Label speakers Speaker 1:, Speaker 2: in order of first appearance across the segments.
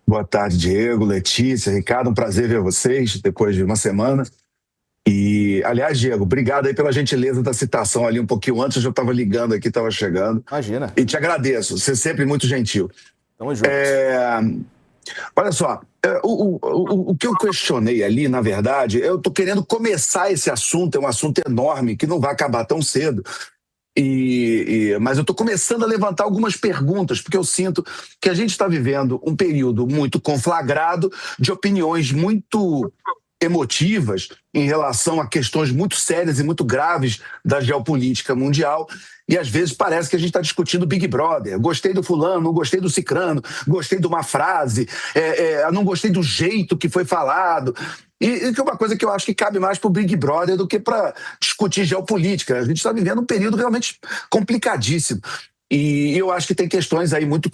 Speaker 1: Boa tarde, Diego, Letícia, Ricardo. Um prazer ver vocês depois de uma semana. E, aliás, Diego, obrigado aí pela gentileza da citação ali um pouquinho antes. Eu já estava ligando aqui, estava chegando.
Speaker 2: Imagina.
Speaker 1: E te agradeço, você é sempre muito gentil.
Speaker 2: Tamo junto.
Speaker 1: Olha só, o que eu questionei ali, na verdade, eu estou querendo começar esse assunto, é um assunto enorme que não vai acabar tão cedo. Mas eu estou começando a levantar algumas perguntas, porque eu sinto que a gente está vivendo um período muito conflagrado de opiniões muito emotivas em relação a questões muito sérias e muito graves da geopolítica mundial. E às vezes parece que a gente está discutindo Big Brother. Gostei do fulano, não gostei do cicrano, gostei de uma frase, não gostei do jeito que foi falado. E que é uma coisa que eu acho que cabe mais para o Big Brother do que para discutir geopolítica. A gente está vivendo um período realmente complicadíssimo. E eu acho que tem questões aí muito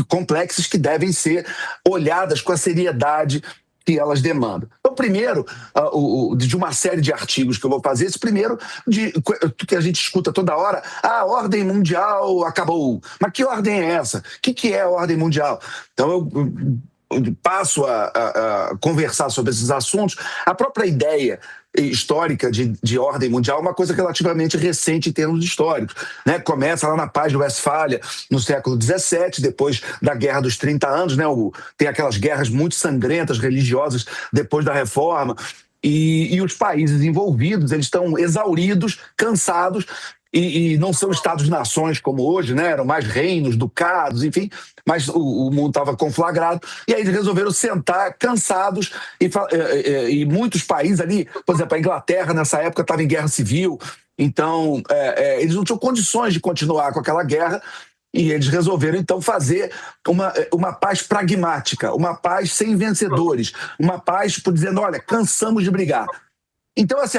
Speaker 1: complexas que devem ser olhadas com a seriedade que elas demandam. Então, primeiro, de uma série de artigos que eu vou fazer, esse primeiro, que a gente escuta toda hora, a ordem mundial acabou. Mas que ordem é essa? O que é a ordem mundial? Então, eu passo a conversar sobre esses assuntos. A própria ideia histórica de ordem mundial é uma coisa relativamente recente em termos históricos, né? Começa lá na Paz de Westfália, no século XVII, depois da Guerra dos 30 Anos, né? Tem aquelas guerras muito sangrentas, religiosas, depois da Reforma, e os países envolvidos, eles estão exauridos, cansados, e não são estados-nações como hoje, né? Eram mais reinos, ducados, enfim, mas o mundo estava conflagrado, e aí eles resolveram sentar cansados, e muitos países ali, por exemplo, a Inglaterra nessa época estava em guerra civil, então eles não tinham condições de continuar com aquela guerra, e eles resolveram, então, fazer uma paz pragmática, uma paz sem vencedores, uma paz por dizendo, olha, cansamos de brigar. Então, assim,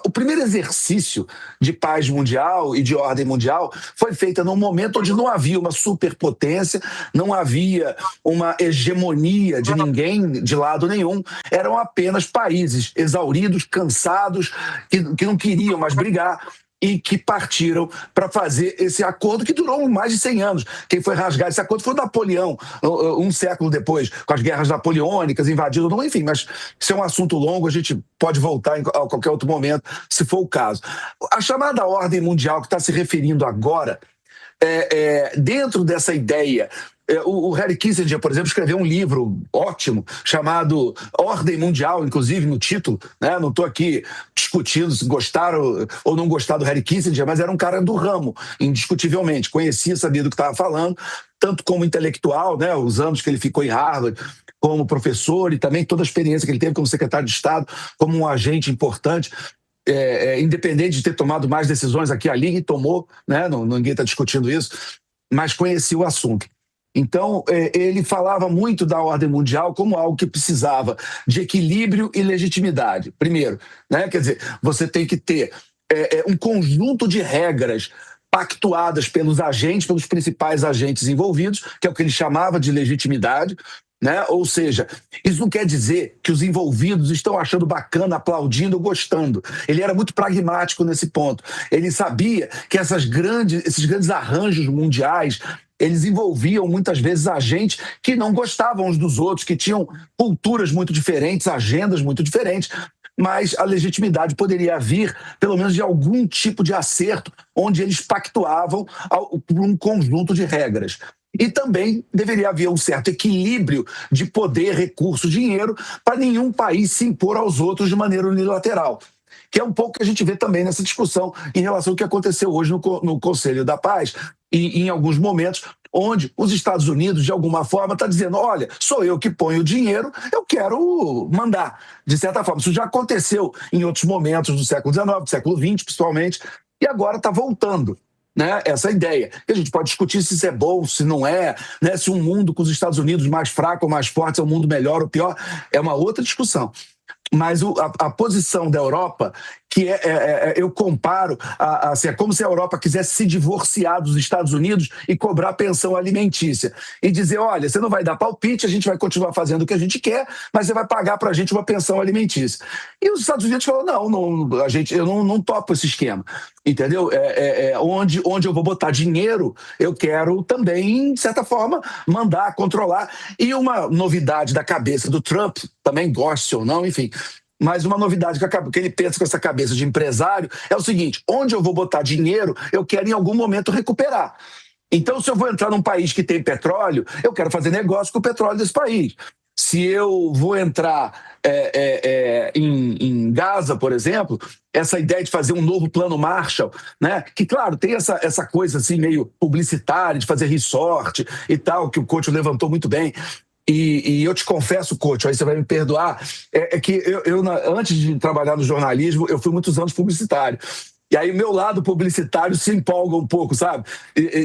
Speaker 1: o primeiro exercício de paz mundial e de ordem mundial foi feita num momento onde não havia uma superpotência, não havia uma hegemonia de ninguém, de lado nenhum. Eram apenas países exauridos, cansados, que não queriam mais brigar e que partiram para fazer esse acordo que durou mais de 100 anos. Quem foi rasgar esse acordo foi Napoleão, um século depois, com as guerras napoleônicas, invadindo, enfim, mas isso é um assunto longo, a gente pode voltar a qualquer outro momento, se for o caso. A chamada ordem mundial que está se referindo agora, dentro dessa ideia, o Henry Kissinger, por exemplo, escreveu um livro ótimo chamado Ordem Mundial, inclusive no título, né? Não estou aqui discutindo se gostaram ou não gostaram do Henry Kissinger, mas era um cara do ramo, indiscutivelmente. Conhecia, sabia do que estava falando, tanto como intelectual, né? Os anos que ele ficou em Harvard, como professor e também toda a experiência que ele teve como secretário de Estado, como um agente importante. Independente de ter tomado mais decisões aqui ali, e tomou, né? Ninguém está discutindo isso, mas conhecia o assunto. Então, ele falava muito da ordem mundial como algo que precisava de equilíbrio e legitimidade. Primeiro, né? Quer dizer, você tem que ter um conjunto de regras pactuadas pelos principais agentes envolvidos, que é o que ele chamava de legitimidade, né? Ou seja, isso não quer dizer que os envolvidos estão achando bacana, aplaudindo, gostando. Ele era muito pragmático nesse ponto. Ele sabia que esses grandes arranjos mundiais, eles envolviam muitas vezes agentes que não gostavam uns dos outros, que tinham culturas muito diferentes, agendas muito diferentes, mas a legitimidade poderia vir, pelo menos, de algum tipo de acerto, onde eles pactuavam por um conjunto de regras. E também deveria haver um certo equilíbrio de poder, recurso, dinheiro, para nenhum país se impor aos outros de maneira unilateral. Que é um pouco que a gente vê também nessa discussão em relação ao que aconteceu hoje no Conselho da Paz, e em alguns momentos, onde os Estados Unidos, de alguma forma, está dizendo, olha, sou eu que ponho o dinheiro, eu quero mandar, de certa forma. Isso já aconteceu em outros momentos do século XIX, do século XX, principalmente, e agora está voltando, né, essa ideia. E a gente pode discutir se isso é bom, se não é, né, se um mundo com os Estados Unidos mais fraco ou mais forte é um mundo melhor ou pior, é uma outra discussão. Mas a posição da Europa, que eu comparo, assim, é como se a Europa quisesse se divorciar dos Estados Unidos e cobrar pensão alimentícia. E dizer, olha, você não vai dar palpite, a gente vai continuar fazendo o que a gente quer, mas você vai pagar para a gente uma pensão alimentícia. E os Estados Unidos falaram, não, eu não topo esse esquema. Entendeu? Onde eu vou botar dinheiro, eu quero também, de certa forma, mandar, controlar. E uma novidade da cabeça do Trump, também goste ou não, enfim, mas uma novidade que ele pensa com essa cabeça de empresário é o seguinte: onde eu vou botar dinheiro, eu quero em algum momento recuperar. Então, se eu vou entrar num país que tem petróleo, eu quero fazer negócio com o petróleo desse país. Se eu vou entrar em Gaza, por exemplo, essa ideia de fazer um novo plano Marshall, né? Que, claro, tem essa coisa assim meio publicitária, de fazer resort e tal, que o coach levantou muito bem. E eu te confesso, coach, aí você vai me perdoar, que antes de trabalhar no jornalismo, eu fui muitos anos publicitário. E aí meu lado publicitário se empolga um pouco, sabe?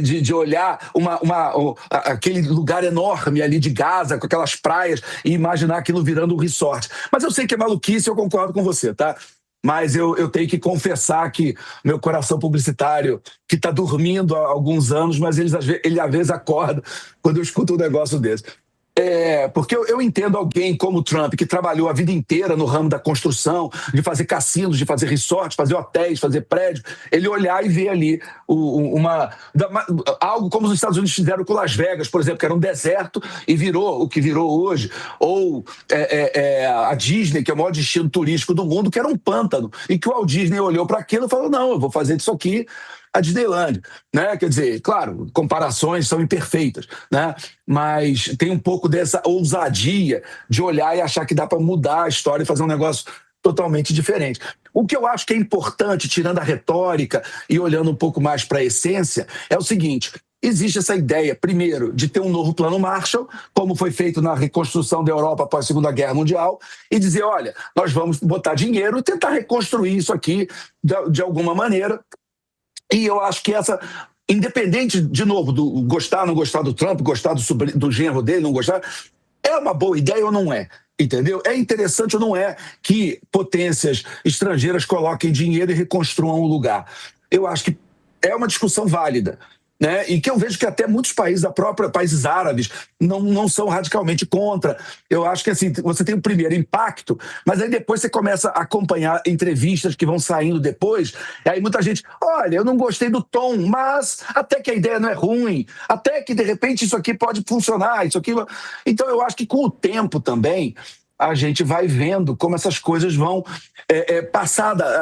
Speaker 1: De olhar aquele lugar enorme ali de Gaza, com aquelas praias, e imaginar aquilo virando um resort. Mas eu sei que é maluquice, eu concordo com você, tá? Mas eu tenho que confessar que meu coração publicitário, que está dormindo há alguns anos, mas ele às vezes acorda quando eu escuto um negócio desse. Porque eu entendo alguém como o Trump, que trabalhou a vida inteira no ramo da construção, de fazer cassinos, de fazer resorts, fazer hotéis, fazer prédios, ele olhar e ver ali algo como os Estados Unidos fizeram com Las Vegas, por exemplo, que era um deserto e virou o que virou hoje, ou a Disney, que é o maior destino turístico do mundo, que era um pântano, e que o Walt Disney olhou para aquilo e falou, não, eu vou fazer disso aqui a Disneyland, né? Quer dizer, claro, comparações são imperfeitas, né? Mas tem um pouco dessa ousadia de olhar e achar que dá para mudar a história e fazer um negócio totalmente diferente. O que eu acho que é importante, tirando a retórica e olhando um pouco mais para a essência, é o seguinte: existe essa ideia, primeiro, de ter um novo plano Marshall, como foi feito na reconstrução da Europa após a Segunda Guerra Mundial, e dizer, olha, nós vamos botar dinheiro e tentar reconstruir isso aqui de alguma maneira. E eu acho que independente, de novo, do gostar ou não gostar do Trump, gostar do genro dele, não gostar, é uma boa ideia ou não é? Entendeu? É interessante ou não é que potências estrangeiras coloquem dinheiro e reconstruam o lugar? Eu acho que é uma discussão válida. Né? E que eu vejo que até muitos países, países árabes, não são radicalmente contra. Eu acho que assim, você tem o primeiro impacto, mas aí depois você começa a acompanhar entrevistas que vão saindo depois, e aí muita gente, olha, eu não gostei do tom, mas até que a ideia não é ruim, até que de repente isso aqui pode funcionar, isso aqui... Então eu acho que com o tempo também, a gente vai vendo como essas coisas vão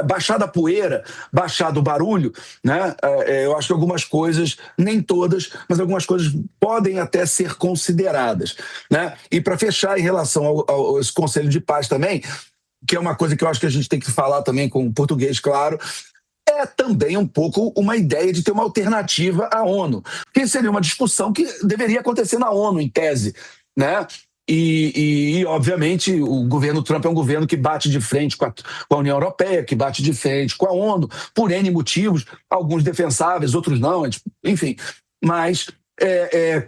Speaker 1: baixar da poeira, baixar do barulho, né? Eu acho que algumas coisas, nem todas, mas algumas coisas podem até ser consideradas, né? E para fechar em relação a esse Conselho de Paz também, que é uma coisa que eu acho que a gente tem que falar também com português, claro, é também um pouco uma ideia de ter uma alternativa à ONU, que seria uma discussão que deveria acontecer na ONU, em tese, né? E, obviamente, o governo Trump é um governo que bate de frente com a União Europeia, que bate de frente com a ONU, por N motivos, alguns defensáveis, outros não, enfim. Mas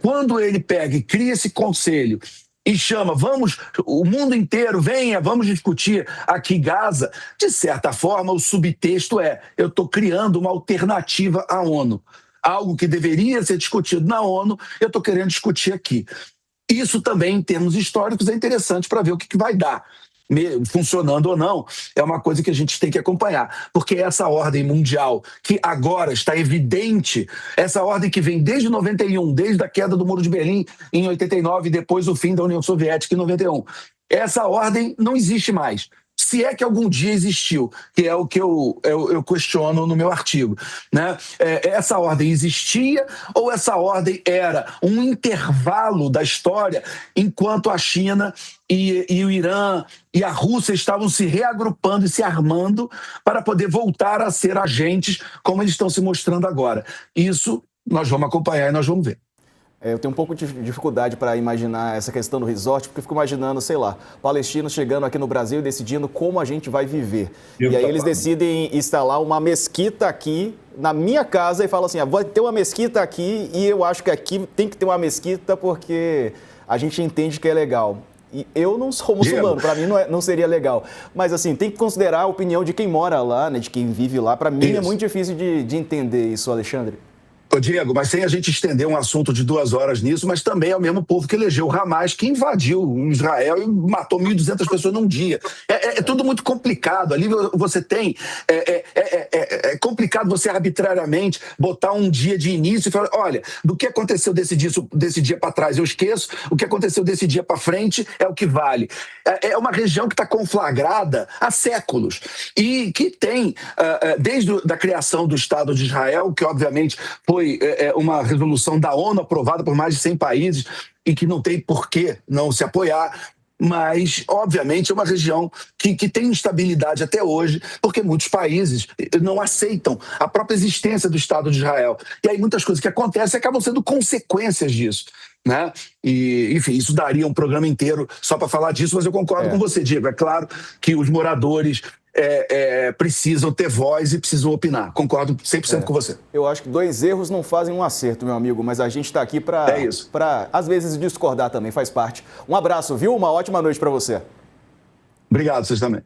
Speaker 1: quando ele pega e cria esse conselho e chama, o mundo inteiro, venha, vamos discutir aqui Gaza, de certa forma, o subtexto eu estou criando uma alternativa à ONU. Algo que deveria ser discutido na ONU, eu estou querendo discutir aqui. Isso também, em termos históricos, é interessante para ver o que vai dar. Funcionando ou não, é uma coisa que a gente tem que acompanhar. Porque essa ordem mundial, que agora está evidente, essa ordem que vem desde 91, desde a queda do Muro de Berlim em 89 e depois o fim da União Soviética em 91, essa ordem não existe mais. Se é que algum dia existiu, que é o que eu questiono no meu artigo, né? Essa ordem existia ou essa ordem era um intervalo da história enquanto a China e o Irã e a Rússia estavam se reagrupando e se armando para poder voltar a ser agentes como eles estão se mostrando agora? Isso nós vamos acompanhar e nós vamos ver.
Speaker 2: Eu tenho um pouco de dificuldade para imaginar essa questão do resort, porque eu fico imaginando, sei lá, palestinos chegando aqui no Brasil e decidindo como a gente vai viver. E aí eles decidem instalar uma mesquita aqui na minha casa e falam assim, vai ter uma mesquita aqui e eu acho que aqui tem que ter uma mesquita porque a gente entende que é legal. E eu não sou muçulmano, para mim não seria legal. Mas assim, tem que considerar a opinião de quem mora lá, né, de quem vive lá. Para mim é muito difícil de entender isso, Alexandre.
Speaker 1: Ô, Diego, mas sem a gente estender um assunto de 2 horas nisso, mas também é o mesmo povo que elegeu o Hamas, que invadiu Israel e matou 1.200 pessoas num dia. É tudo muito complicado. Ali você tem... É complicado você arbitrariamente botar um dia de início e falar, olha, do que aconteceu desse dia para trás eu esqueço, o que aconteceu desse dia para frente é o que vale. É uma região que está conflagrada há séculos e que tem, desde a criação do Estado de Israel, que obviamente foi uma resolução da ONU aprovada por mais de 100 países e que não tem por que não se apoiar, mas, obviamente, é uma região que tem instabilidade até hoje, porque muitos países não aceitam a própria existência do Estado de Israel. E aí muitas coisas que acontecem acabam sendo consequências disso. Né? E, enfim, isso daria um programa inteiro só para falar disso, mas eu concordo com você, Diego. É claro que os moradores precisam ter voz e precisam opinar. Concordo 100% com você.
Speaker 2: Eu acho que 2 erros não fazem um acerto, meu amigo, mas a gente está aqui para, às vezes, discordar também, faz parte. Um abraço, viu? Uma ótima noite para você.
Speaker 1: Obrigado, vocês também.